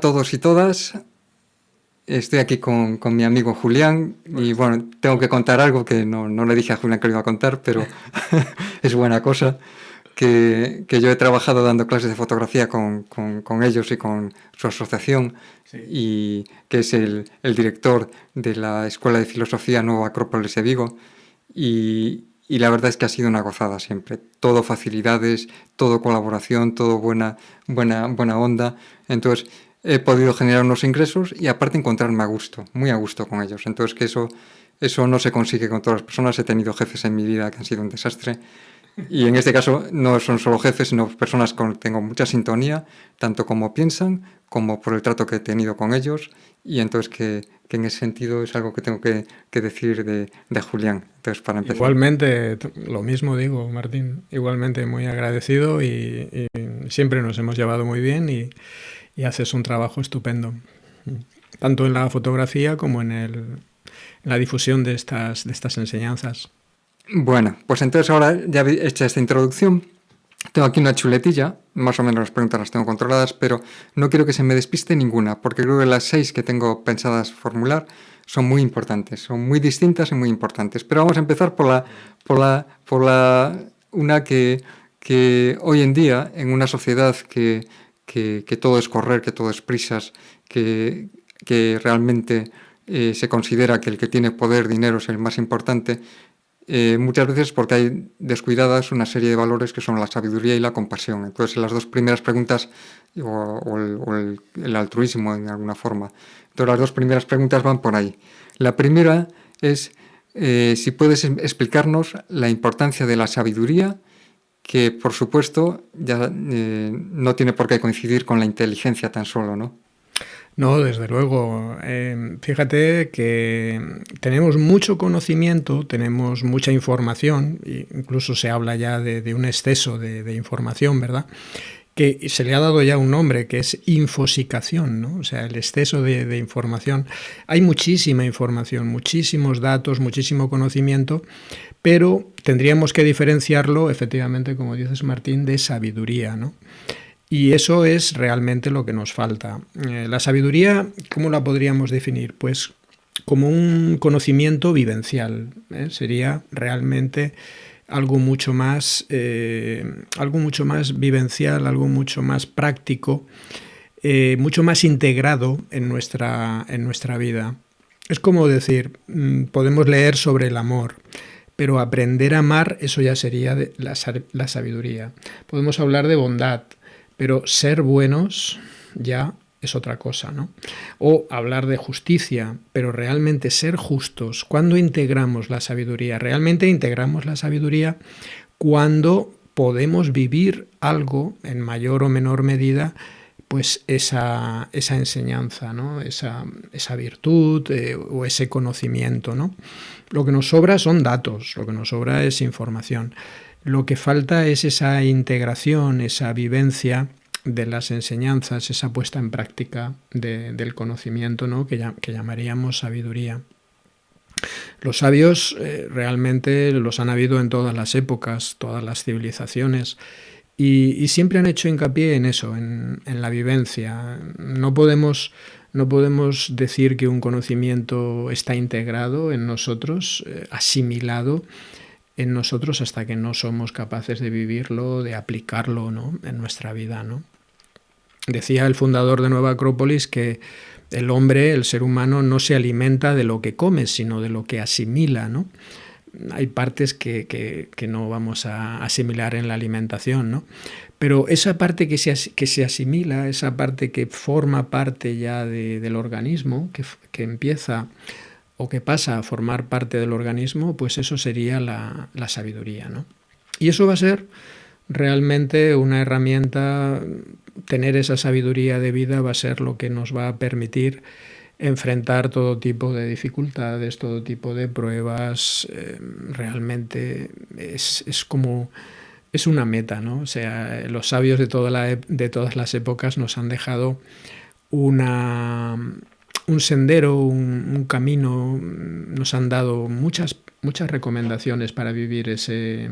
todos y todas. Estoy aquí con mi amigo Julián y bueno, tengo que contar algo que no le dije a Julián que lo iba a contar, pero es buena cosa, que yo he trabajado dando clases de fotografía con ellos y con su asociación, Sí. y que es el director de la Escuela de Filosofía Nueva Acrópolis de Vigo, y la verdad es que ha sido una gozada siempre. Todo facilidades, todo colaboración, todo buena onda. Entonces he podido generar unos ingresos y aparte encontrarme a gusto, muy a gusto con ellos. Entonces que eso no se consigue con todas las personas. He tenido jefes en mi vida que han sido un desastre. Y en este caso no son solo jefes, sino personas con que tengo mucha sintonía, tanto como piensan, como por el trato que he tenido con ellos. Y entonces que en ese sentido es algo que tengo que decir de Julián. Entonces, para empezar. Igualmente, lo mismo digo, Martín. Igualmente muy agradecido y siempre nos hemos llevado muy bien y haces un trabajo estupendo. Tanto en la fotografía como en la difusión de estas enseñanzas. Bueno, pues entonces ahora ya hecha esta introducción, tengo aquí una chuletilla, más o menos las preguntas las tengo controladas, pero no quiero que se me despiste ninguna, porque creo que las 6 que tengo pensadas formular son muy importantes, son muy distintas y muy importantes. Pero vamos a empezar por una que hoy en día, en una sociedad que todo es correr, que todo es prisas, que realmente se considera que el que tiene poder, dinero es el más importante, muchas veces porque hay descuidadas una serie de valores que son la sabiduría y la compasión. Entonces, las dos primeras preguntas, o el altruismo en alguna forma. Entonces, las dos primeras preguntas van por ahí. La primera es si puedes explicarnos la importancia de la sabiduría, que por supuesto ya no tiene por qué coincidir con la inteligencia tan solo, ¿no? No, desde luego. Fíjate que tenemos mucho conocimiento, tenemos mucha información, incluso se habla ya de un exceso de información, ¿verdad? Que se le ha dado ya un nombre, que es infosicación, ¿no? O sea, el exceso de información. Hay muchísima información, muchísimos datos, muchísimo conocimiento, pero tendríamos que diferenciarlo, efectivamente, como dices, Martín, de sabiduría, ¿no? Y eso es realmente lo que nos falta. La sabiduría, ¿cómo la podríamos definir? Pues como un conocimiento vivencial. Sería realmente algo mucho más vivencial, algo mucho más práctico, mucho más integrado en nuestra vida. Es como decir, podemos leer sobre el amor, pero aprender a amar, eso ya sería la sabiduría. Podemos hablar de bondad, pero ser buenos ya es otra cosa, ¿no? O hablar de justicia, pero realmente ser justos. ¿Cuándo integramos la sabiduría? Realmente integramos la sabiduría cuando podemos vivir algo en mayor o menor medida, pues esa enseñanza, ¿no? esa virtud o ese conocimiento, ¿no? Lo que nos sobra son datos, lo que nos sobra es información. Lo que falta es esa integración, esa vivencia de las enseñanzas, esa puesta en práctica del conocimiento, ¿no? que llamaríamos sabiduría. Los sabios realmente los han habido en todas las épocas, todas las civilizaciones, y siempre han hecho hincapié en eso, en la vivencia. No podemos decir que un conocimiento está integrado en nosotros, asimilado en nosotros, hasta que no somos capaces de vivirlo, de aplicarlo, ¿no? en nuestra vida, ¿no? Decía el fundador de Nueva Acrópolis que el hombre, el ser humano, no se alimenta de lo que come, sino de lo que asimila, ¿no? Hay partes que no vamos a asimilar en la alimentación, ¿no? Pero esa parte que se asimila, esa parte que forma parte ya del organismo, que empieza o que pasa a formar parte del organismo, pues eso sería la sabiduría, ¿no? Y eso va a ser realmente una herramienta. Tener esa sabiduría de vida va a ser lo que nos va a permitir enfrentar todo tipo de dificultades, todo tipo de pruebas. Realmente es una meta, ¿no? O sea, los sabios de todas las épocas nos han dejado un sendero, un camino, nos han dado muchas recomendaciones para vivir ese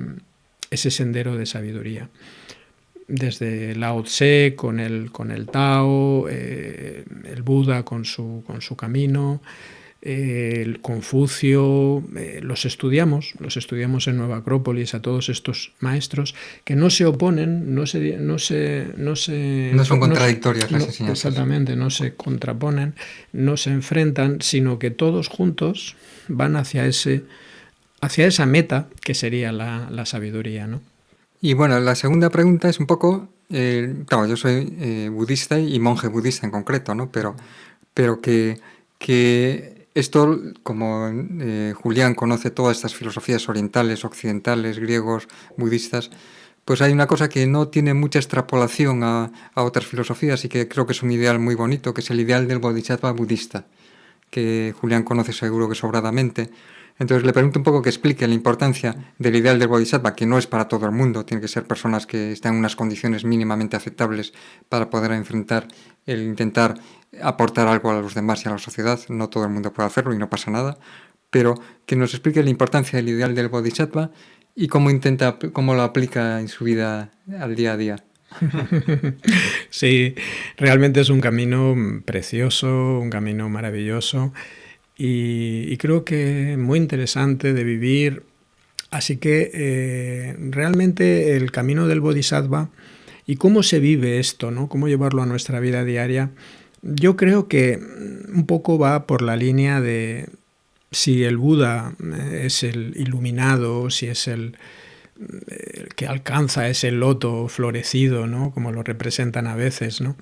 sendero de sabiduría. desde Lao Tse con el Tao, el Buda con su camino, el Confucio, los estudiamos en Nueva Acrópolis a todos estos maestros que no se oponen, No son contradictorias las enseñanzas. Exactamente, no se contraponen, no se enfrentan, sino que todos juntos van hacia esa meta que sería la sabiduría, ¿no? Y bueno, la segunda pregunta es un poco, claro, yo soy budista y monje budista en concreto, ¿no? Pero que esto, como Julián conoce todas estas filosofías orientales, occidentales, griegos, budistas, pues hay una cosa que no tiene mucha extrapolación a otras filosofías y que creo que es un ideal muy bonito, que es el ideal del bodhisattva budista, que Julián conoce seguro que sobradamente. Entonces le pregunto un poco que explique la importancia del ideal del bodhisattva, que no es para todo el mundo, tiene que ser personas que estén en unas condiciones mínimamente aceptables para poder enfrentar el intentar aportar algo a los demás y a la sociedad. No todo el mundo puede hacerlo y no pasa nada, pero que nos explique la importancia del ideal del bodhisattva y cómo lo aplica en su vida al día a día. Sí, realmente es un camino precioso, un camino maravilloso. Y creo que muy interesante de vivir. Así que realmente el camino del Bodhisattva y cómo se vive esto, ¿no? Cómo llevarlo a nuestra vida diaria, yo creo que un poco va por la línea de si el Buda es el iluminado, si es el que alcanza ese loto florecido, ¿no? Como lo representan a veces, ¿no?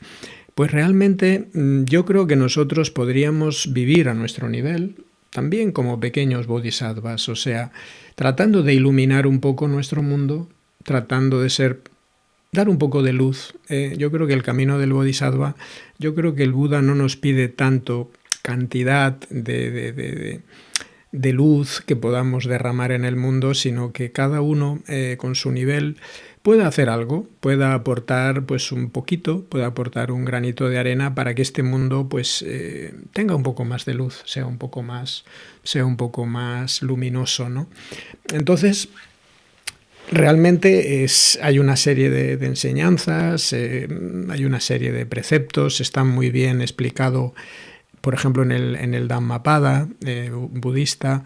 Pues realmente yo creo que nosotros podríamos vivir a nuestro nivel, también como pequeños bodhisattvas, o sea, tratando de iluminar un poco nuestro mundo, tratando de dar un poco de luz. Yo creo que el camino del bodhisattva, yo creo que el Buda no nos pide tanto cantidad de luz que podamos derramar en el mundo, sino que cada uno con su nivel pueda hacer algo, pueda aportar pues un poquito, pueda aportar un granito de arena para que este mundo pues tenga un poco más de luz, sea un poco más luminoso, ¿no? Entonces, realmente hay una serie de enseñanzas, hay una serie de preceptos, están muy bien explicado, por ejemplo, en el Dhammapada budista,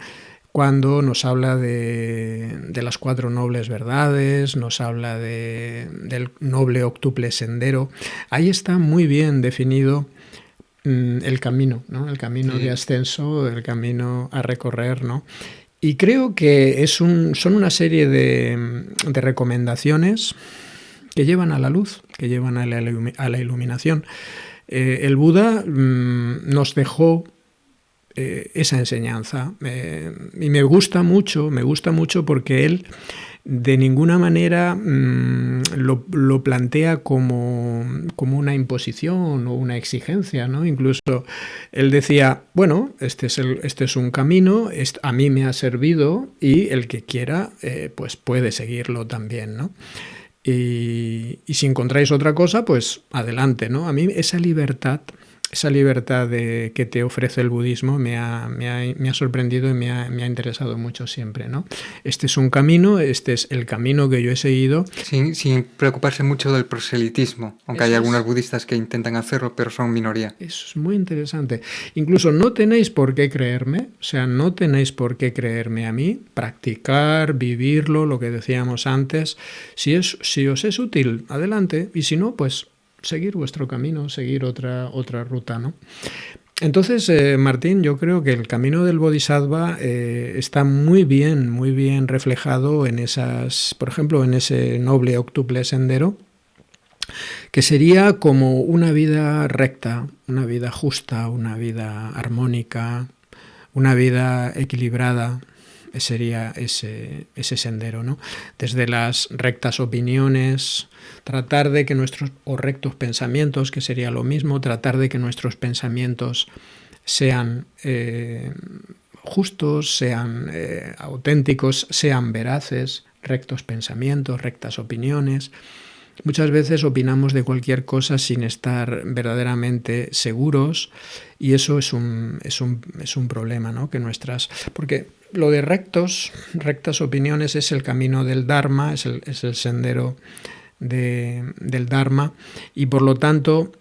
cuando nos habla de las 4 nobles verdades, nos habla del noble octuple sendero. Ahí está muy bien definido el camino, ¿no? El camino de ascenso, el camino a recorrer, ¿no? Y creo que son una serie de recomendaciones que llevan a la luz, que llevan a la iluminación. El Buda nos dejó esa enseñanza y me gusta mucho porque él de ninguna manera lo plantea como una imposición o una exigencia, ¿no? Incluso él decía, bueno, este es un camino, a mí me ha servido y el que quiera pues puede seguirlo también, ¿no? Y si encontráis otra cosa, pues adelante, ¿no? A mí esa libertad que te ofrece el budismo me ha sorprendido y me ha interesado mucho siempre, ¿no? Este es un camino, este es el camino que yo he seguido. Sin preocuparse mucho del proselitismo, aunque hay algunos budistas que intentan hacerlo, pero son minoría. Eso es muy interesante. Incluso no tenéis por qué creerme, o sea, no tenéis por qué creerme a mí, practicar, vivirlo, lo que decíamos antes. Si os es útil, adelante, y si no, pues seguir vuestro camino, seguir otra ruta, ¿no? Entonces, Martín, yo creo que el camino del Bodhisattva está muy bien reflejado en por ejemplo, en ese noble octuple sendero, que sería como una vida recta, una vida justa, una vida armónica, una vida equilibrada. Sería ese sendero, ¿no? Desde las rectas opiniones, tratar de que o rectos pensamientos, que sería lo mismo, tratar de que nuestros pensamientos sean justos, sean auténticos, sean veraces, rectos pensamientos, rectas opiniones. Muchas veces opinamos de cualquier cosa sin estar verdaderamente seguros y eso es un problema, ¿no? Porque lo de rectas opiniones es el camino del Dharma, es el sendero del Dharma, y por lo tanto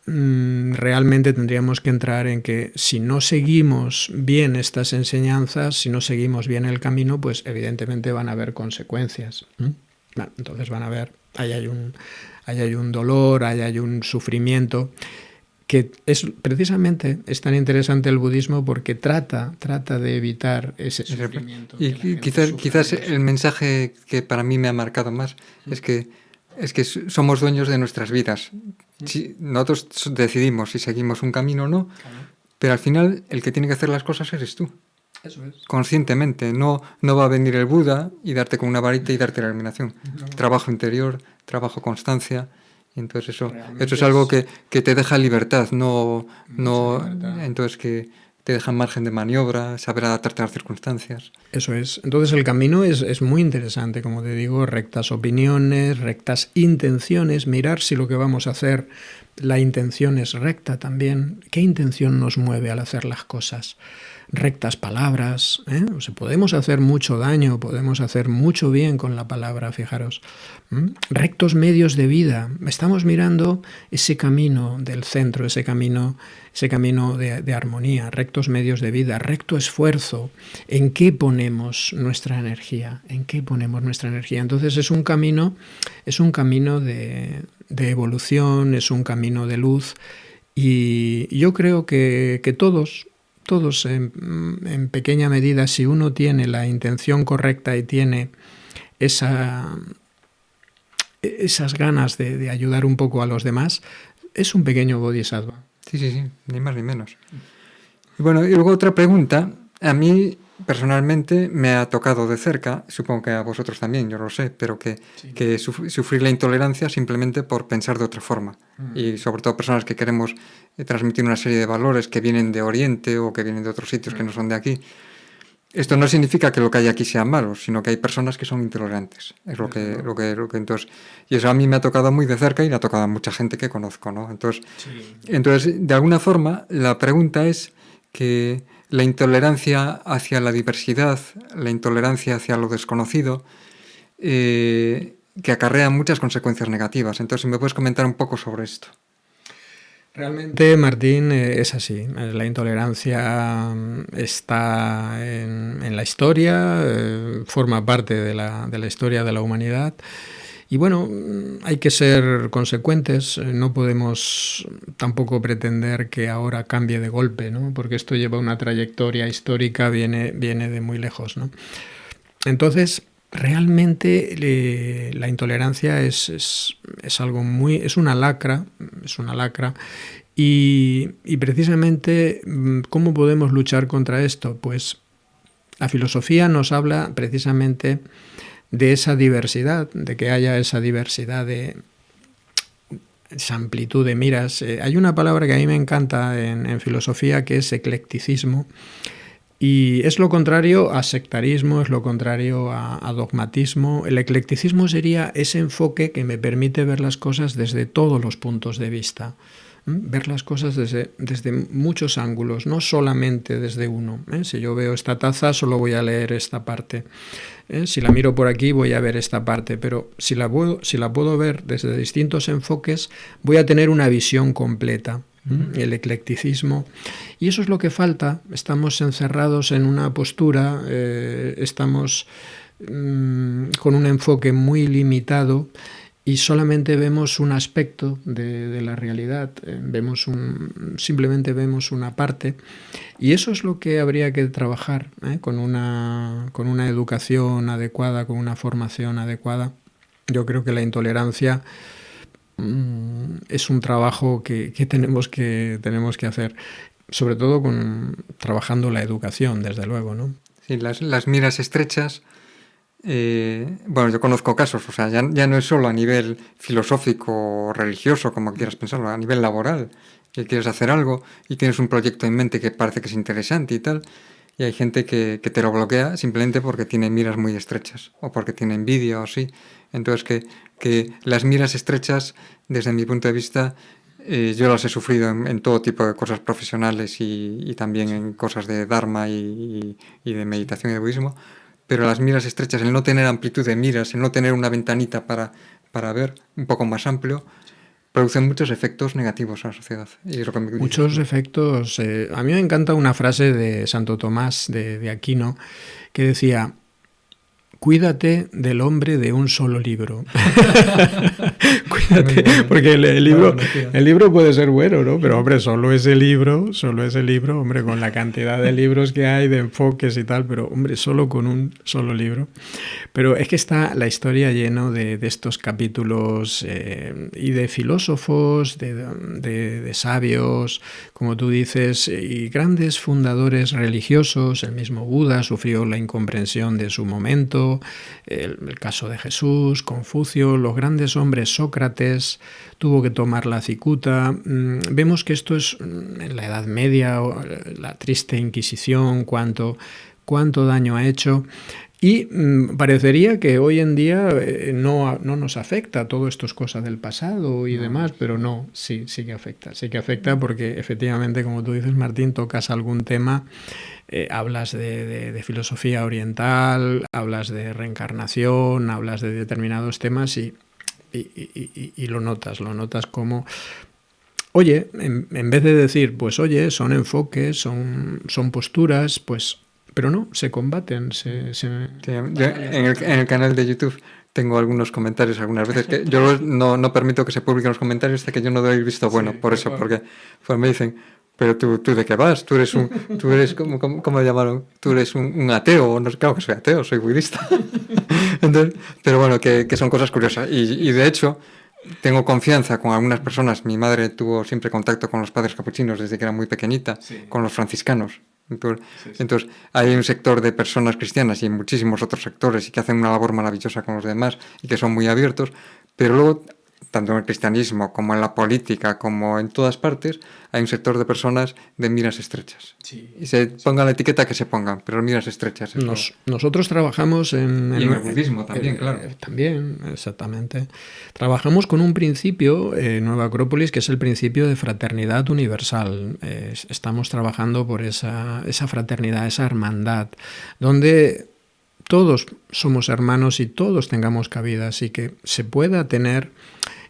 realmente tendríamos que entrar en que si no seguimos bien estas enseñanzas, si no seguimos bien el camino, pues evidentemente van a haber consecuencias. Bueno, entonces van a haber, ahí hay un dolor, ahí hay un sufrimiento, que es precisamente es tan interesante el budismo porque trata de evitar ese sufrimiento. Y quizás el mensaje que para mí me ha marcado más es que somos dueños de nuestras vidas. Nosotros decidimos si seguimos un camino o no, pero al final el que tiene que hacer las cosas eres tú. Eso es. Conscientemente. No va a venir el Buda y darte con una varita y darte la iluminación. Trabajo interior, trabajo, constancia. Y entonces eso es algo que te deja libertad, libertad. Entonces que te deja margen de maniobra, saber adaptarte a las circunstancias. Eso es. Entonces el camino es muy interesante, como te digo, rectas opiniones, rectas intenciones, mirar si lo que vamos a hacer, la intención es recta también. ¿Qué intención nos mueve al hacer las cosas? Rectas palabras, O sea, podemos hacer mucho daño, podemos hacer mucho bien con la palabra, fijaros. Rectos medios de vida. Estamos mirando ese camino del centro, ese camino de armonía, rectos medios de vida, recto esfuerzo. ¿En qué ponemos nuestra energía? ¿En qué ponemos nuestra energía? Entonces es un camino de evolución, es un camino de luz, y yo creo que todos en pequeña medida, si uno tiene la intención correcta y tiene esas ganas de ayudar un poco a los demás, es un pequeño bodhisattva. Sí, ni más ni menos. Y bueno, y luego otra pregunta. A mí personalmente me ha tocado de cerca, supongo que a vosotros también, yo lo sé, pero que sufrir la intolerancia simplemente por pensar de otra forma. Y sobre todo personas que queremos transmitir una serie de valores que vienen de Oriente o que vienen de otros sitios que no son de aquí. Esto no significa que lo que hay aquí sea malo, sino que hay personas que son intolerantes. Es lo que entonces, y eso a mí me ha tocado muy de cerca y le ha tocado a mucha gente que conozco, ¿no? Entonces, de alguna forma, la pregunta es que la intolerancia hacia la diversidad, la intolerancia hacia lo desconocido, que acarrea muchas consecuencias negativas. Entonces, si me puedes comentar un poco sobre esto. Realmente, Martín, es así. La intolerancia está en la historia, forma parte de la historia de la humanidad. Y bueno, hay que ser consecuentes, no podemos tampoco pretender que ahora cambie de golpe, ¿no? Porque esto lleva una trayectoria histórica, viene de muy lejos, ¿no? Entonces, realmente la intolerancia es algo es una lacra, y precisamente, ¿cómo podemos luchar contra esto? Pues la filosofía nos habla precisamente de esa diversidad, de que haya esa diversidad, esa amplitud de miras. Hay una palabra que a mí me encanta en filosofía, que es eclecticismo, y es lo contrario a sectarismo, es lo contrario a dogmatismo. El eclecticismo sería ese enfoque que me permite ver las cosas desde todos los puntos de vista. Ver las cosas desde muchos ángulos, no solamente desde uno. Si yo veo esta taza, solo voy a leer esta parte. Si la miro por aquí, voy a ver esta parte. Pero si la puedo ver desde distintos enfoques, voy a tener una visión completa. El eclecticismo. Y eso es lo que falta. Estamos encerrados en una postura, estamos con un enfoque muy limitado, y solamente vemos un aspecto de la realidad, simplemente vemos una parte, y eso es lo que habría que trabajar, con una educación adecuada, con una formación adecuada. Yo creo que la intolerancia es un trabajo que tenemos que hacer, sobre todo trabajando la educación, desde luego, ¿no? Sí, las miras estrechas. Bueno, yo conozco casos, o sea, ya no es solo a nivel filosófico o religioso, como quieras pensarlo, a nivel laboral, que quieres hacer algo y tienes un proyecto en mente que parece que es interesante y tal, y hay gente que te lo bloquea simplemente porque tiene miras muy estrechas o porque tiene envidia o así. Entonces, que las miras estrechas, desde mi punto de vista, yo las he sufrido en todo tipo de cosas profesionales y también en cosas de Dharma y de meditación y de budismo. Pero las miras estrechas, el no tener amplitud de miras, el no tener una ventanita para para ver, un poco más amplio, producen muchos efectos negativos a la sociedad. Y es lo que muchos efectos. A mí me encanta una frase de Santo Tomás de Aquino que decía: cuídate del hombre de un solo libro. Cuídate, porque el libro puede ser bueno, ¿no? Pero, hombre, solo ese libro, hombre, con la cantidad de libros que hay, de enfoques y tal, pero, hombre, solo con un solo libro. Pero es que está la historia lleno de estos capítulos y de filósofos, de sabios, como tú dices, y grandes fundadores religiosos. El mismo Buda sufrió la incomprensión de su momento, el caso de Jesús, Confucio, los grandes hombres, Sócrates, tuvo que tomar la cicuta. Vemos que esto es en la Edad Media, la triste Inquisición, cuánto daño ha hecho. Y parecería que hoy en día no nos afecta, todo esto es cosa del pasado y demás, pero no, sí que afecta porque efectivamente, como tú dices, Martín, tocas algún tema, hablas de filosofía oriental, hablas de reencarnación, hablas de determinados temas y lo notas como... Oye, en vez de decir, pues oye, son enfoques, son posturas, pues... Pero no, se combaten. Sí, yo en el canal de YouTube tengo algunos comentarios algunas veces que yo no permito que se publiquen los comentarios hasta que yo no doy el visto bueno, por eso, porque pues me dicen, pero tú de qué vas, tú eres ¿cómo me llamaron? Tú eres un ateo, no, claro que soy ateo, soy budista. Entonces, pero bueno, que son cosas curiosas y de hecho tengo confianza con algunas personas. Mi madre tuvo siempre contacto con los padres capuchinos desde que era muy pequeñita, con los franciscanos. Entonces hay un sector de personas cristianas y muchísimos otros sectores y que hacen una labor maravillosa con los demás y que son muy abiertos, pero luego tanto en el cristianismo como en la política como en todas partes hay un sector de personas de miras estrechas y se pongan la etiqueta que se pongan, pero miras estrechas. Nosotros trabajamos en el budismo también, claro. También, exactamente. Trabajamos con un principio, Nueva Acrópolis, que es el principio de fraternidad universal. Estamos trabajando por esa fraternidad, esa hermandad, donde todos somos hermanos y todos tengamos cabida, así que se pueda tener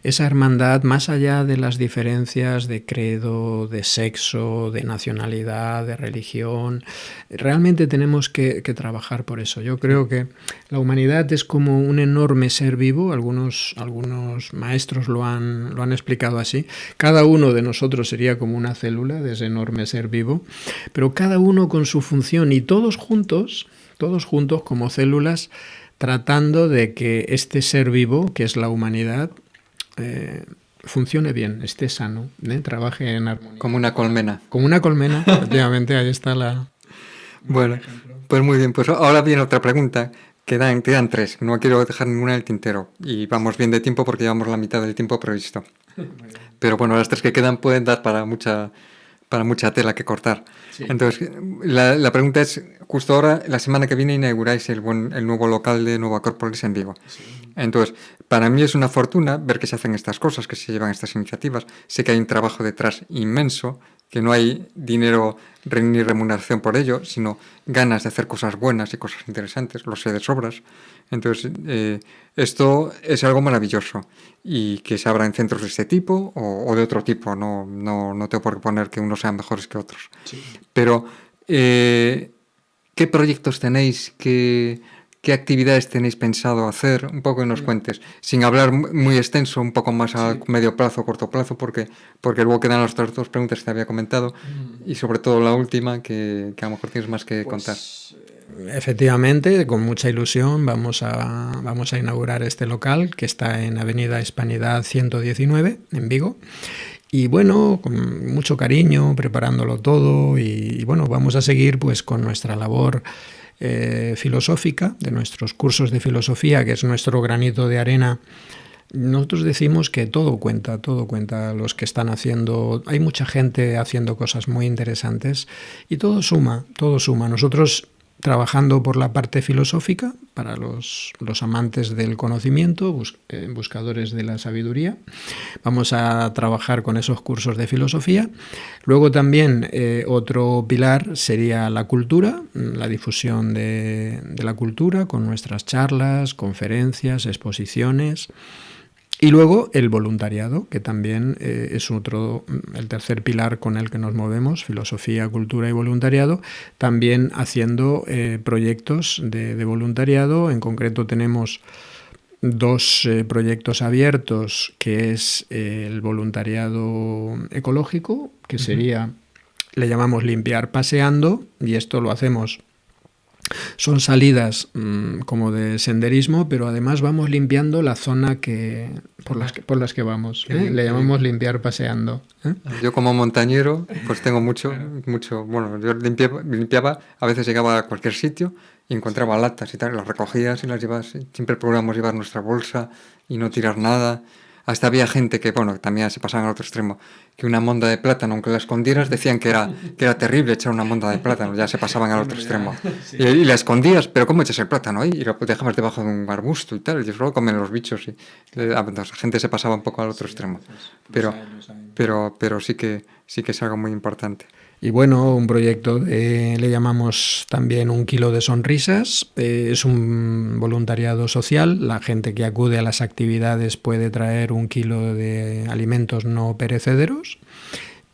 esa hermandad más allá de las diferencias de credo, de sexo, de nacionalidad, de religión. Realmente tenemos que trabajar por eso. Yo creo que la humanidad es como un enorme ser vivo, algunos maestros lo han explicado así. Cada uno de nosotros sería como una célula de ese enorme ser vivo, pero cada uno con su función y todos juntos como células, tratando de que este ser vivo, que es la humanidad, funcione bien, esté sano, trabaje en armonía. Como una colmena. Como una colmena, efectivamente, ahí está la... Bueno, pues muy bien, pues ahora viene otra pregunta. Quedan tres, no quiero dejar ninguna en el tintero y vamos bien de tiempo porque llevamos la mitad del tiempo previsto. Pero bueno, las tres que quedan pueden dar para mucha tela que cortar. Sí. Entonces, la pregunta es, justo ahora, la semana que viene inauguráis el nuevo local de Nueva Acrópolis en Vigo. Sí. Entonces, para mí es una fortuna ver que se hacen estas cosas, que se llevan estas iniciativas. Sé que hay un trabajo detrás inmenso, que no hay dinero ni remuneración por ello, sino ganas de hacer cosas buenas y cosas interesantes, lo sé de sobras. Entonces, esto es algo maravilloso y que se abra en centros de este tipo o de otro tipo. No tengo por qué poner que unos sean mejores que otros. Sí. Pero, ¿qué proyectos tenéis? ¿Qué actividades tenéis pensado hacer? Un poco que nos cuentes, sin hablar muy extenso, un poco más a medio plazo o corto plazo, porque luego quedan las otras dos preguntas que te había comentado y sobre todo la última, que a lo mejor tienes más que contar. Efectivamente, con mucha ilusión vamos a inaugurar este local que está en Avenida Hispanidad 119, en Vigo. Y bueno, con mucho cariño, preparándolo todo y bueno, vamos a seguir pues con nuestra labor filosófica, de nuestros cursos de filosofía, que es nuestro granito de arena. Nosotros decimos que todo cuenta, los que están haciendo, hay mucha gente haciendo cosas muy interesantes y todo suma. Nosotros trabajando por la parte filosófica, para los amantes del conocimiento, buscadores de la sabiduría. Vamos a trabajar con esos cursos de filosofía. Luego también otro pilar sería la cultura, la difusión de la cultura con nuestras charlas, conferencias, exposiciones. Y luego el voluntariado, que también es el tercer pilar con el que nos movemos, filosofía, cultura y voluntariado, también haciendo proyectos de voluntariado. En concreto tenemos dos proyectos abiertos, que es el voluntariado ecológico, que sería, le llamamos limpiar paseando, y esto lo hacemos. Son salidas como de senderismo, pero además vamos limpiando la zona por las que vamos. Le llamamos limpiar paseando. Yo como montañero, pues tengo mucho, bueno, yo limpiaba, a veces llegaba a cualquier sitio y encontraba latas y tal, las recogías y las llevas. Siempre procuramos llevar nuestra bolsa y no tirar nada. Hasta había gente que, bueno, también se pasaban al otro extremo, que una monda de plátano, aunque la escondieras, decían que era terrible echar una monda de plátano, ya se pasaban al otro extremo. Y la escondías, pero ¿cómo echas el plátano ahí? Y lo dejabas debajo de un arbusto y tal, y eso lo comen los bichos. La gente se pasaba un poco al otro extremo. Pero sí que es algo muy importante. Y bueno, un proyecto le llamamos también 1 kilo de sonrisas. Es un voluntariado social. La gente que acude a las actividades puede traer 1 kilo de alimentos no perecederos.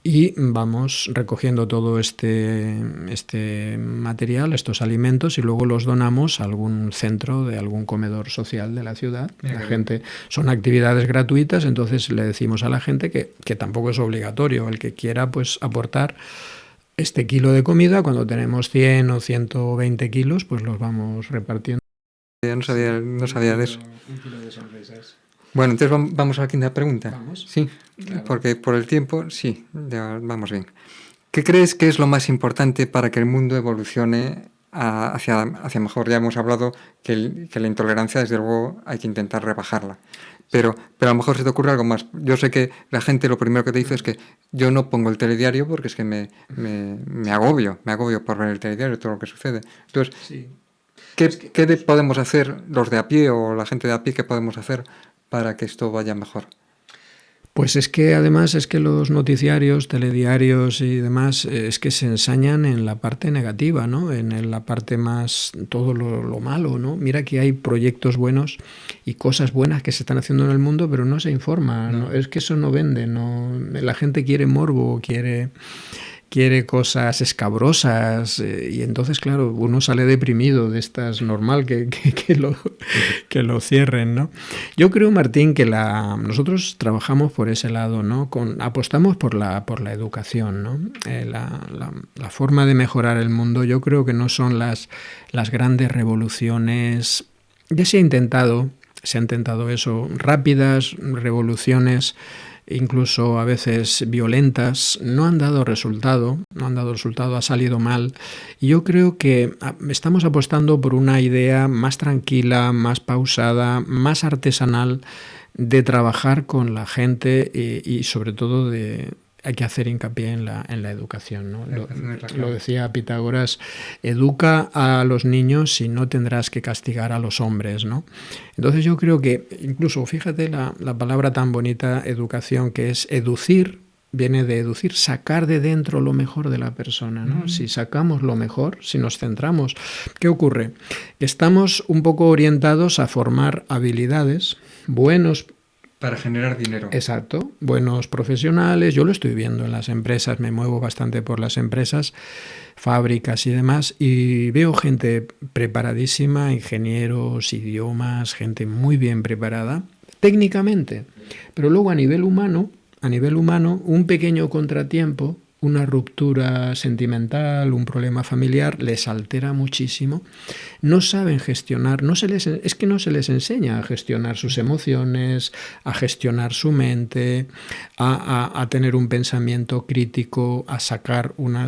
Y vamos recogiendo todo este material, estos alimentos, y luego los donamos a algún centro de algún comedor social de la ciudad. La gente, son actividades gratuitas, entonces le decimos a la gente que tampoco es obligatorio. El que quiera pues aportar este kilo de comida, cuando tenemos 100 o 120 kilos, pues los vamos repartiendo. No sabía de eso. 1 kilo de sonrisas. Bueno, entonces vamos a la quinta pregunta. ¿Vamos? Sí, claro. Porque por el tiempo, sí, ya vamos bien. ¿Qué crees que es lo más importante para que el mundo evolucione hacia mejor? Ya hemos hablado que la intolerancia, desde luego, hay que intentar rebajarla. Pero a lo mejor se te ocurre algo más. Yo sé que la gente lo primero que te dice es que yo no pongo el telediario porque es que me agobio por ver el telediario, todo lo que sucede. Entonces, sí. ¿Qué podemos hacer los de a pie o la gente de a pie, qué podemos hacer para que esto vaya mejor? Pues es que además los noticiarios, telediarios y demás es que se ensañan en la parte negativa, ¿no? En la parte más, todo lo malo, ¿no? Mira que hay proyectos buenos y cosas buenas que se están haciendo en el mundo, pero no se informa, ¿no? Es que eso no vende, ¿no? La gente quiere morbo, quiere cosas escabrosas, y entonces, claro, uno sale deprimido de estas, normal que lo cierren, ¿no? Yo creo, Martín, que nosotros trabajamos por ese lado, ¿no? Apostamos por la educación, ¿no? La forma de mejorar el mundo, yo creo que no son las grandes revoluciones. Ya se ha intentado eso, rápidas revoluciones, incluso a veces violentas, no han dado resultado, ha salido mal. Y yo creo que estamos apostando por una idea más tranquila, más pausada, más artesanal, de trabajar con la gente y sobre todo hay que hacer hincapié en la educación, ¿no? Lo decía Pitágoras: educa a los niños y no tendrás que castigar a los hombres, ¿no? Entonces yo creo que, incluso, fíjate la palabra tan bonita, educación, que es educir, viene de educir, sacar de dentro lo mejor de la persona, ¿no? Si sacamos lo mejor, si nos centramos, ¿qué ocurre? Estamos un poco orientados a formar habilidades, buenos para generar dinero. Exacto, buenos profesionales. Yo lo estoy viendo en las empresas, me muevo bastante por las empresas, fábricas y demás, y veo gente preparadísima, ingenieros, idiomas, gente muy bien preparada técnicamente, pero luego a nivel humano, un pequeño contratiempo, una ruptura sentimental, un problema familiar, les altera muchísimo. No saben gestionar, es que no se les enseña a gestionar sus emociones, a gestionar su mente, a tener un pensamiento crítico, a sacar una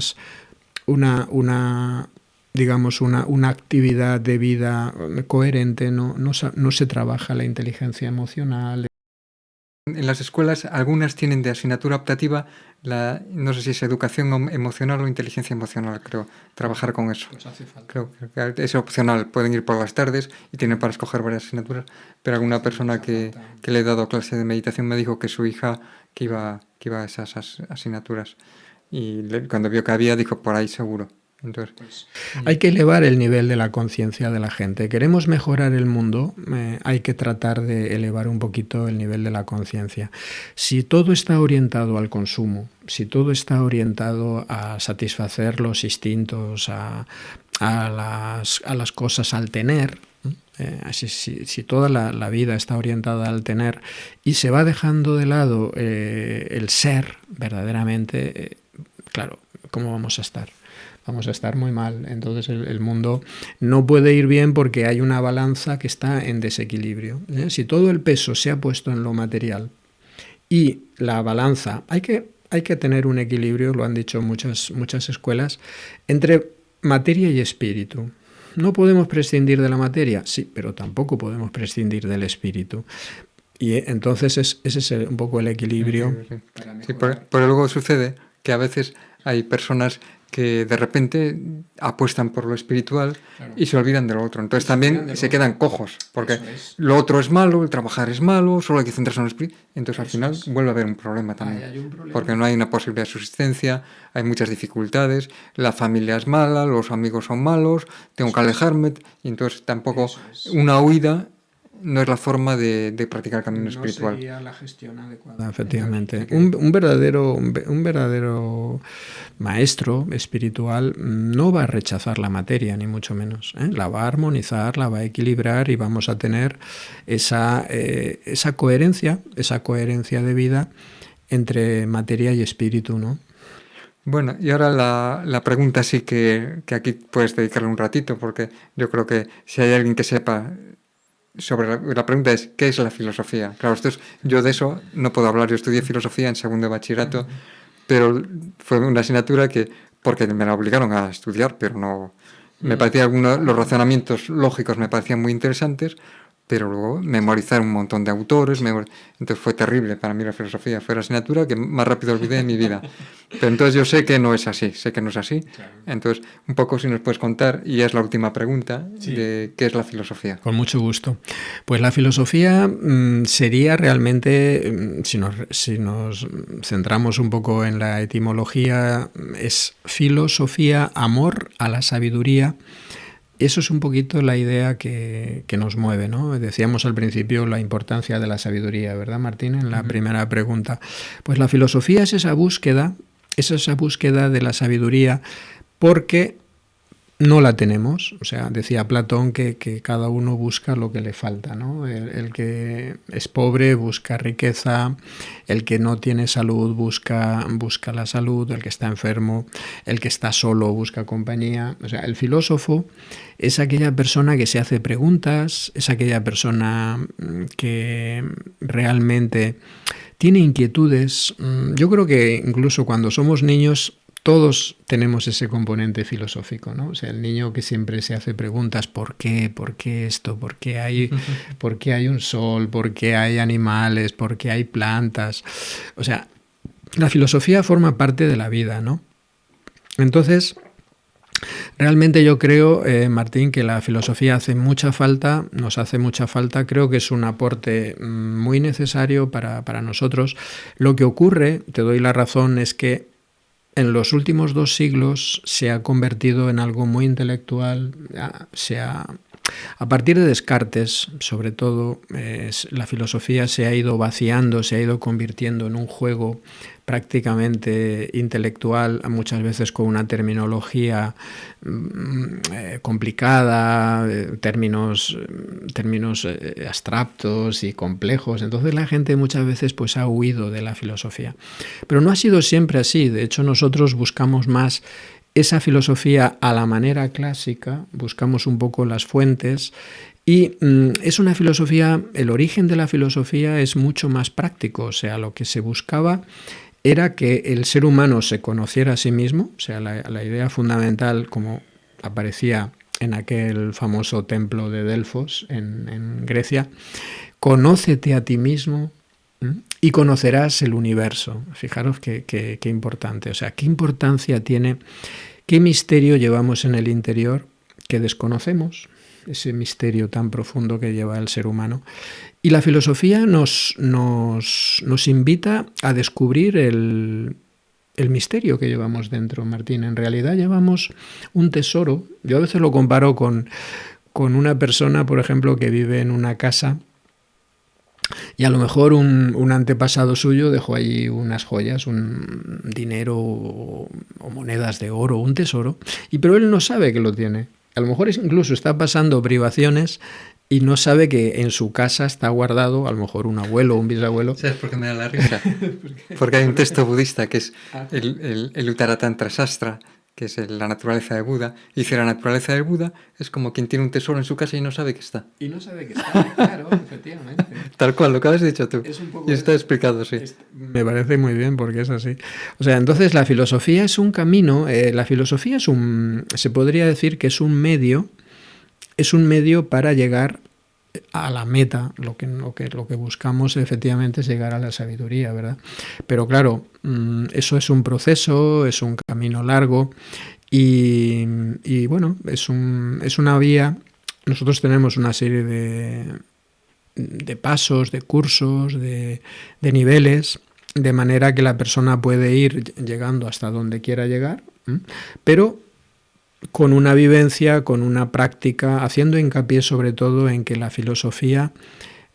actividad de vida coherente. No se trabaja la inteligencia emocional. En las escuelas, algunas tienen de asignatura optativa no sé si es educación emocional o inteligencia emocional, creo, trabajar con eso. Pues hace falta. Creo que es opcional, pueden ir por las tardes y tienen para escoger varias asignaturas, pero alguna persona que le he dado clase de meditación me dijo que su hija que iba a esas asignaturas, y cuando vio que había, dijo, por ahí seguro. Entonces, Hay que elevar el nivel de la conciencia de la gente. Queremos mejorar el mundo, hay que tratar de elevar un poquito el nivel de la conciencia. Si todo está orientado al consumo, si todo está orientado a satisfacer los instintos, a las cosas, al tener, si toda la vida está orientada al tener y se va dejando de lado el ser verdaderamente, claro, ¿cómo vamos a estar? Vamos a estar muy mal. Entonces el mundo no puede ir bien porque hay una balanza que está en desequilibrio. Si todo el peso se ha puesto en lo material y la balanza, hay que tener un equilibrio, lo han dicho muchas escuelas, entre materia y espíritu. ¿No podemos prescindir de la materia? Sí, pero tampoco podemos prescindir del espíritu. Y entonces ese es un poco el equilibrio. Sí, pero luego sucede que a veces hay personas que de repente apuestan por lo espiritual, claro, y se olvidan de lo otro. Entonces también se quedan cojos, porque lo otro es malo, el trabajar es malo, solo hay que centrarse en el espíritu. Entonces al final vuelve a haber un problema también, porque no hay una posibilidad de subsistencia, hay muchas dificultades, la familia es mala, los amigos son malos, tengo que alejarme, y entonces tampoco una huida no es la forma de practicar el camino espiritual. No sería la gestión adecuada, efectivamente. Un verdadero maestro espiritual no va a rechazar la materia, ni mucho menos. La va a armonizar, la va a equilibrar y vamos a tener esa coherencia de vida entre materia y espíritu, ¿no? Bueno, y ahora la pregunta sí que aquí puedes dedicarle un ratito, porque yo creo que si hay alguien que sepa sobre la pregunta es, ¿qué es la filosofía? Claro, yo de eso no puedo hablar. Yo estudié filosofía en segundo de bachillerato, pero fue una asignatura porque me la obligaron a estudiar, pero no... Me parecía los razonamientos lógicos me parecían muy interesantes, pero luego memorizar un montón de autores, entonces fue terrible para mí la filosofía, fue la asignatura que más rápido olvidé en mi vida. Pero entonces yo sé que no es así, Claro. Entonces, un poco si nos puedes contar, y es la última pregunta, sí, de qué es la filosofía. Con mucho gusto. Pues la filosofía sería realmente, si nos centramos un poco en la etimología, es filosofía, amor a la sabiduría. Eso es un poquito la idea que nos mueve, ¿no? Decíamos al principio la importancia de la sabiduría, ¿verdad, Martín? En la primera pregunta. Pues la filosofía es esa búsqueda de la sabiduría porque no la tenemos. O sea, decía Platón que cada uno busca lo que le falta, ¿no? El que es pobre busca riqueza, el que no tiene salud busca la salud, el que está enfermo, el que está solo busca compañía. O sea, el filósofo es aquella persona que se hace preguntas, es aquella persona que realmente tiene inquietudes. Yo creo que incluso cuando somos niños todos tenemos ese componente filosófico, ¿no? O sea, el niño que siempre se hace preguntas, ¿por qué? ¿Por qué esto? ¿Por qué hay un sol? ¿Por qué hay animales? ¿Por qué hay plantas? O sea, la filosofía forma parte de la vida, ¿no? Entonces, realmente yo creo, Martín, que la filosofía nos hace mucha falta, creo que es un aporte muy necesario para nosotros. Lo que ocurre, te doy la razón, es que en los últimos 2 siglos se ha convertido en algo muy intelectual, a partir de Descartes, sobre todo, la filosofía se ha ido vaciando, se ha ido convirtiendo en un juego prácticamente intelectual, muchas veces con una terminología complicada, términos abstractos y complejos. Entonces la gente muchas veces pues ha huido de la filosofía. Pero no ha sido siempre así. De hecho, nosotros buscamos más esa filosofía a la manera clásica, buscamos un poco las fuentes y es una filosofía, el origen de la filosofía es mucho más práctico, o sea, lo que se buscaba era que el ser humano se conociera a sí mismo, o sea, la idea fundamental, como aparecía en aquel famoso templo de Delfos en Grecia, conócete a ti mismo y conocerás el universo. Fijaros qué importante, o sea, qué importancia tiene, qué misterio llevamos en el interior que desconocemos, ese misterio tan profundo que lleva el ser humano. Y la filosofía nos invita a descubrir el misterio que llevamos dentro, Martín. En realidad llevamos un tesoro. Yo a veces lo comparo con una persona, por ejemplo, que vive en una casa y a lo mejor un antepasado suyo dejó allí unas joyas, un dinero o monedas de oro, un tesoro, pero él no sabe que lo tiene. A lo mejor incluso está pasando privaciones y no sabe que en su casa está guardado a lo mejor un abuelo o un bisabuelo. ¿Sabes por qué me da la risa? Porque hay un texto budista que es el Uttara Tantra Sastra, que es la naturaleza de Buda. Y dice, la naturaleza de Buda es como quien tiene un tesoro en su casa y no sabe que está. Y no sabe que está, claro, efectivamente. Tal cual, lo que has dicho tú. Es un poco y está explicado, sí. Me parece muy bien porque es así. O sea, entonces la filosofía es un camino, la filosofía se podría decir que es un medio para llegar a la meta. Lo que buscamos efectivamente es llegar a la sabiduría, ¿verdad? Pero claro, eso es un proceso, es un camino largo y bueno, es una vía. Nosotros tenemos una serie de pasos, de cursos, de niveles, de manera que la persona puede ir llegando hasta donde quiera llegar, pero con una vivencia, con una práctica, haciendo hincapié sobre todo en que la filosofía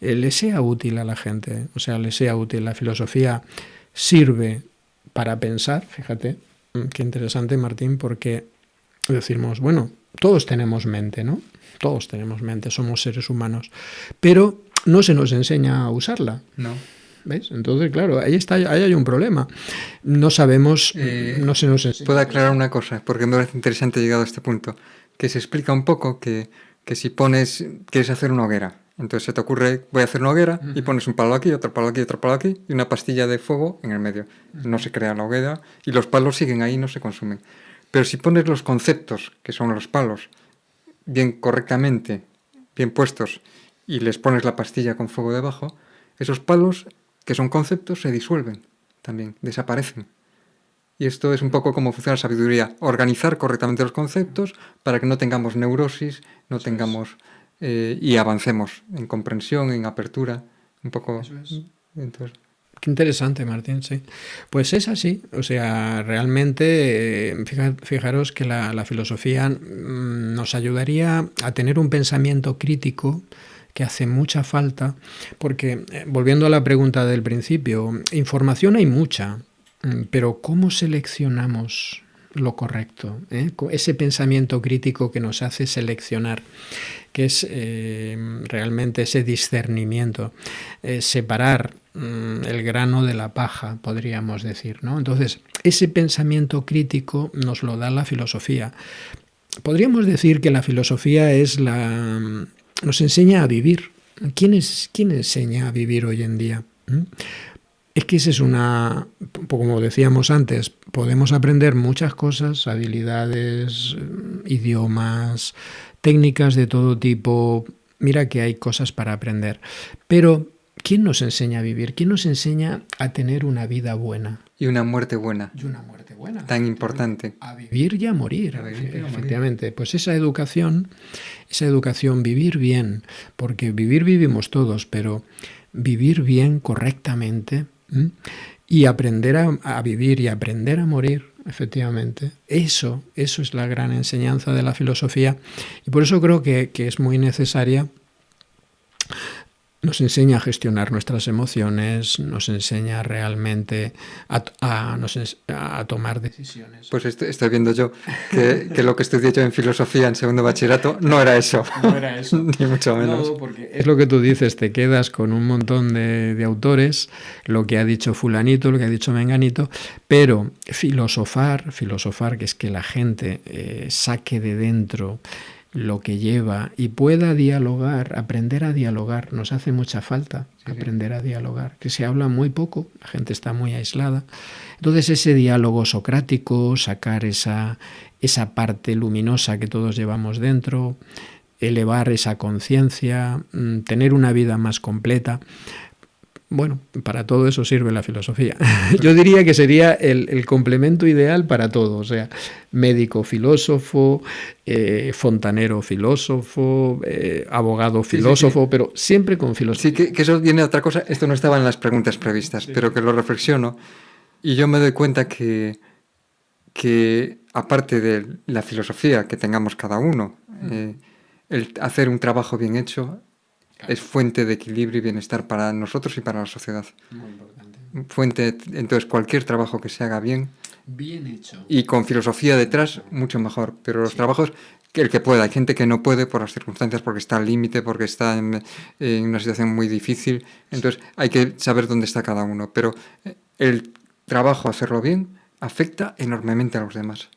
le sea útil a la gente, o sea, le sea útil. La filosofía sirve para pensar, fíjate, qué interesante, Martín, porque decimos, bueno, todos tenemos mente, ¿no? Todos tenemos mente, somos seres humanos, pero no se nos enseña a usarla. No. ¿Ves? Entonces, claro, ahí hay un problema. No sabemos, no se nos enseña. Puedo aclarar una cosa, porque me parece interesante llegado a este punto, que se explica un poco que si quieres hacer una hoguera, entonces se te ocurre, voy a hacer una hoguera, y pones un palo aquí, otro palo aquí, otro palo aquí, y una pastilla de fuego en el medio. No se crea la hoguera, y los palos siguen ahí y no se consumen. Pero si pones los conceptos, que son los palos, bien correctamente, bien puestos, y les pones la pastilla con fuego debajo, esos palos, que son conceptos, se disuelven también, desaparecen. Y esto es un poco como funciona la sabiduría, organizar correctamente los conceptos para que no tengamos neurosis, no tengamos y avancemos en comprensión, en apertura, un poco. Eso es. Entonces, qué interesante, Martín, sí. Pues es así, o sea, realmente, fijaros que la filosofía nos ayudaría a tener un pensamiento crítico que hace mucha falta, porque, volviendo a la pregunta del principio, información hay mucha, pero ¿cómo seleccionamos lo correcto? Ese pensamiento crítico que nos hace seleccionar, que es realmente ese discernimiento, separar el grano de la paja, podríamos decir, ¿no? Entonces, ese pensamiento crítico nos lo da la filosofía. Podríamos decir que la filosofía nos enseña a vivir. ¿Quién enseña a vivir hoy en día? Es que esa es como decíamos antes, podemos aprender muchas cosas, habilidades, idiomas, técnicas de todo tipo. Mira que hay cosas para aprender. Pero, ¿quién nos enseña a vivir? ¿Quién nos enseña a tener una vida buena? Y una muerte buena. Y una muerte buena. Tan importante. A vivir y a morir. Efectivamente. Pues esa educación, vivir bien, porque vivimos todos, pero vivir bien correctamente y aprender a vivir y aprender a morir, efectivamente. Eso es la gran enseñanza de la filosofía y por eso creo que es muy necesaria. Nos enseña a gestionar nuestras emociones, nos enseña realmente a tomar decisiones. Pues estoy viendo yo que lo que estudié yo en filosofía en segundo bachillerato no era eso. No era eso. Ni mucho menos. No, porque es lo que tú dices, te quedas con un montón de autores, lo que ha dicho fulanito, lo que ha dicho menganito, pero filosofar, que es que la gente saque de dentro lo que lleva y pueda dialogar, aprender a dialogar. Nos hace mucha falta aprender a dialogar, que se habla muy poco, la gente está muy aislada. Entonces ese diálogo socrático, sacar esa parte luminosa que todos llevamos dentro, elevar esa conciencia, tener una vida más completa. Bueno, para todo eso sirve la filosofía. Yo diría que sería el complemento ideal para todo, o sea, médico filósofo, fontanero filósofo, abogado filósofo, sí. Pero siempre con filosofía. Sí, que eso viene de otra cosa, esto no estaba en las preguntas previstas, sí. Pero que lo reflexiono, Y yo me doy cuenta que aparte de la filosofía que tengamos cada uno, el hacer un trabajo bien hecho es fuente de equilibrio y bienestar para nosotros y para la sociedad. Muy importante. Fuente, entonces cualquier trabajo que se haga bien hecho. y con filosofía detrás, mucho mejor. Pero los trabajos, que el que pueda, hay gente que no puede por las circunstancias, porque está al límite, porque está en una situación muy difícil. Entonces hay que saber dónde está cada uno. Pero el trabajo, hacerlo bien, afecta enormemente a los demás.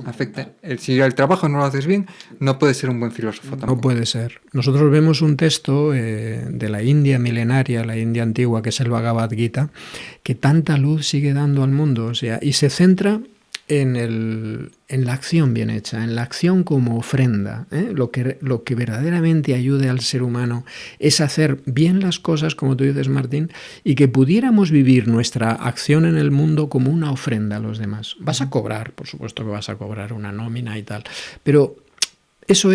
Afecta. Si el trabajo no lo haces bien, no puedes ser un buen filósofo tampoco. No puede ser. Nosotros vemos un texto de la India milenaria, la India antigua, que es el Bhagavad Gita, que tanta luz sigue dando al mundo, o sea, y se centra en la acción bien hecha, en la acción como ofrenda. Lo que verdaderamente ayude al ser humano es hacer bien las cosas, como tú dices, Martín, y que pudiéramos vivir nuestra acción en el mundo como una ofrenda a los demás. Vas a cobrar, por supuesto que vas a cobrar una nómina y tal, pero eso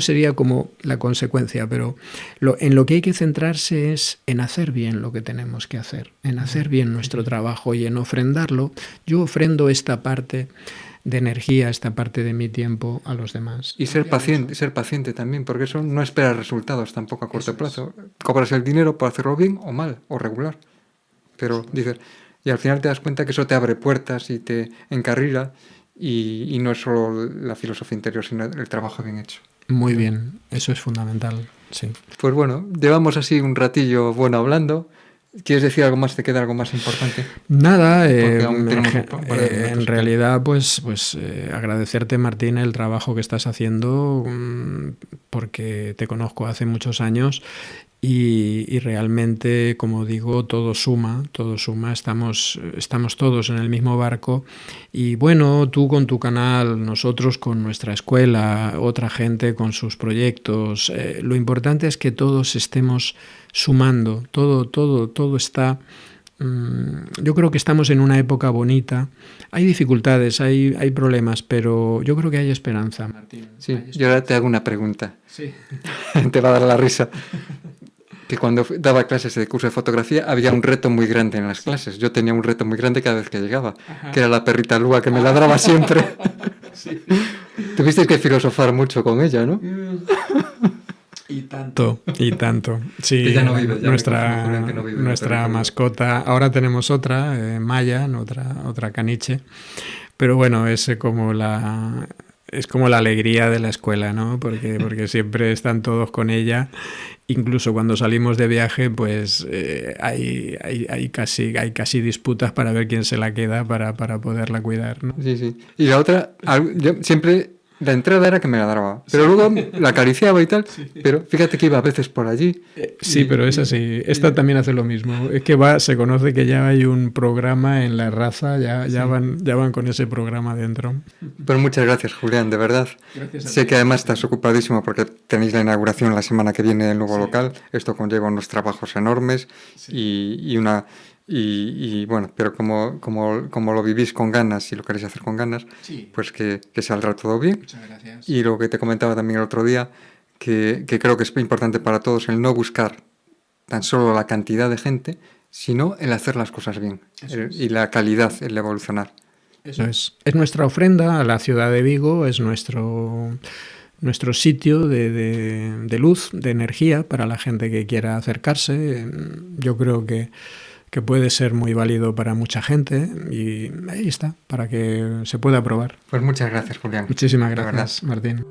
sería como la consecuencia, pero en lo que hay que centrarse es en hacer bien lo que tenemos que hacer, en hacer bien nuestro trabajo y en ofrendarlo. Yo ofrendo esta parte de energía, esta parte de mi tiempo a los demás. Y ser paciente también, porque eso no espera resultados tampoco a corto plazo. Cobras el dinero por hacerlo bien o mal, o regular. Pero dices, y al final te das cuenta que eso te abre puertas y te encarrila. Y no es solo la filosofía interior, sino el trabajo bien hecho. Muy bien, eso es fundamental, sí. Pues bueno, llevamos así un ratillo bueno hablando. ¿Quieres decir algo más? ¿Te queda algo más importante? Nada, en realidad pues agradecerte, Martín, el trabajo que estás haciendo, porque te conozco hace muchos años y realmente, como digo, todo suma, estamos todos en el mismo barco y bueno, tú con tu canal, nosotros con nuestra escuela, otra gente con sus proyectos, lo importante es que todos estemos sumando, todo está. Yo creo que estamos en una época bonita. Hay dificultades, hay problemas, pero yo creo que hay esperanza, Martín. Sí, yo ahora te hago una pregunta. Sí. Te va a dar la risa. Que cuando daba clases de curso de fotografía había un reto muy grande en las clases. Yo tenía un reto muy grande cada vez que llegaba, que era la perrita Lua que me ladraba siempre. Sí. Tuviste que filosofar mucho con ella, ¿no? Y tanto. Sí, ya no vive, ya nuestra mascota. Ahora tenemos otra, Maya, otra caniche. Pero bueno, es como la alegría de la escuela, ¿no? Porque siempre están todos con ella. Incluso cuando salimos de viaje, pues hay casi disputas para ver quién se la queda para poderla cuidar, ¿no? Sí. Y la otra, yo siempre... La entrada era que me la daba, pero luego la acariciaba y tal, pero fíjate que iba a veces por allí. Sí, pero es así. Esta también hace lo mismo. Es que se conoce que ya hay un programa en la raza, ya van con ese programa dentro. Pero muchas gracias, Julián, de verdad. Sé que además estás ocupadísimo porque tenéis la inauguración la semana que viene del nuevo local. Esto conlleva unos trabajos enormes y bueno, pero como lo vivís con ganas y lo queréis hacer con ganas, pues que saldrá todo bien. Muchas gracias. Y lo que te comentaba también el otro día, que creo que es importante para todos el no buscar tan solo la cantidad de gente, sino el hacer las cosas bien y la calidad, el evolucionar. Eso es. Es nuestra ofrenda a la ciudad de Vigo, es nuestro sitio de luz, de energía para la gente que quiera acercarse. Yo creo que puede ser muy válido para mucha gente y ahí está, para que se pueda probar. Pues muchas gracias, Julián. Muchísimas gracias, Martín.